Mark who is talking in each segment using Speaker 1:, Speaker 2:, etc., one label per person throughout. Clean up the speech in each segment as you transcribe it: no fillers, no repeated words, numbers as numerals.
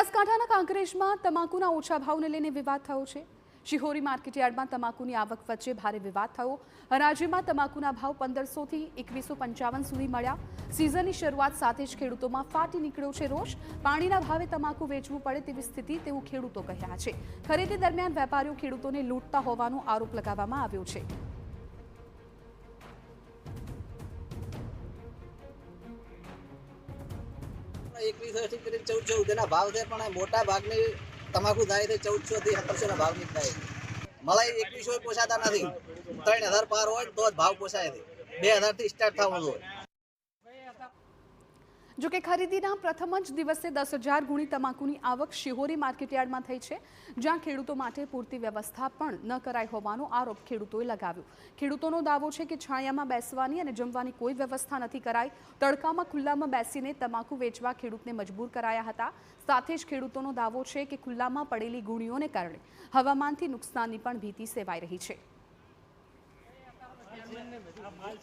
Speaker 1: બનાસકાંઠાના કાંકરેજમાં તમાકુના ઓછા ભાવને લઈને વિવાદ થયો છે। શિહોરી માર્કેટયાર્ડમાં તમાકુની આવક વચ્ચે ભારે વિવાદ થયો। હરાજીમાં તમાકુના ભાવ 1500 થી 2155 સુધી મળ્યા। સિઝનની શરૂઆત સાથે જ ખેડૂતોમાં ફાટી નીકળ્યો છે રોષ। પાણીના ભાવે તમાકુ વેચવું પડે તેવી સ્થિતિ તેવું ખેડૂતો કહી રહ્યા છે। ખરીદી દરમિયાન વેપારીઓ ખેડૂતોને લૂંટતા હોવાનો આરોપ લગાવવામાં આવ્યો છે।
Speaker 2: भाव थे मोटा भाग में तमाकू थाय थे 1400 થી 1700 भाव निकला है। मलाई 2100 पोसाता नहीं, 3000 पार हो तो भाव पोसाय थे। 2000 થી स्टार्ट था वो।
Speaker 1: जो कि खरीदीना प्रथम ज दिवसे 10,000 गुणी तमाकुनी आवक शिहोरी मार्केटयार्डમાં થઈ છે, જ્યાં ખેડૂતો માટે પૂરતી વ્યવસ્થા પણ ન કરાઈ હોવાનો આરોપ ખેડૂતોએ લગાવ્યો। ખેડૂતોનો દાવો છે કે છાયામાં બેસવાની અને જમવાની કોઈ વ્યવસ્થા નથી કરાઈ। તડકામાં ખુલ્લામાં બેસીને તમાકુ વેચવા ખેડૂતને મજબૂર કરાયા હતા। સાથે જ ખેડૂતોનો દાવો છે કે ખુલ્લામાં પડેલી ગુણીઓને કારણે હવામાનથી નુકસાનની પણ ભીતિ સેવાઈ રહી છે।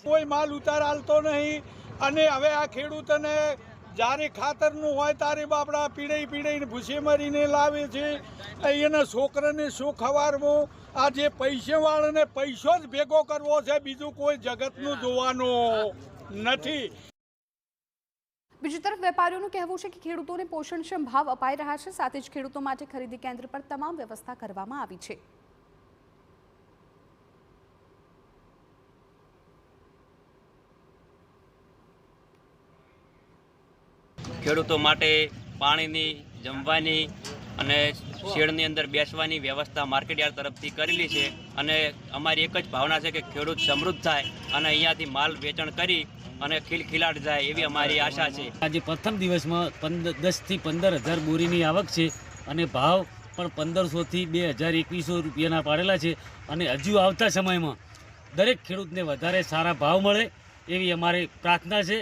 Speaker 3: કોઈ માલ ઉતાર હાલતો નહીં અને હવે આ ખેડૂતોને જ્યારે ખાતરનું હોય ત્યારે બાપડા પીડાઈને ભૂસે મારીને લાવે છે। એના છોકરાને શું ખવારવું? આ જે પૈસાવાળાને પૈસો જ ભેગો કરવો છે, બીજું કોઈ જગતનું જોવાનું નથી।
Speaker 1: બીજી તરફ વેપારીઓનું કહેવું છે કે ખેડૂતોને પોષણક્ષમ ભાવ અપાઈ રહ્યા છે। સાથે જ ખેડૂતો માટે ખરીદી કેન્દ્ર પર તમામ વ્યવસ્થા કરવામાં આવી છે।
Speaker 4: ખેડૂતો માટે પાણીની, જમવાની અને શેડની અંદર બેસવાની વ્યવસ્થા માર્કેટયાર્ડ તરફથી કરેલી છે અને અમારી એક જ ભાવના છે કે ખેડૂત સમૃદ્ધ થાય અને અહીંયાથી માલ વેચાણ કરી અને ખિલખિલાટ જાય એવી અમારી આશા છે।
Speaker 5: આજે પ્રથમ દિવસમાં 10 થી 15,000 બોરીની આવક છે અને ભાવ પણ 1500 થી 2,000-2100 રૂપિયાના પાડેલા છે અને હજુ આવતા સમયમાં દરેક ખેડૂતને વધારે સારા ભાવ મળે એવી અમારી પ્રાર્થના છે।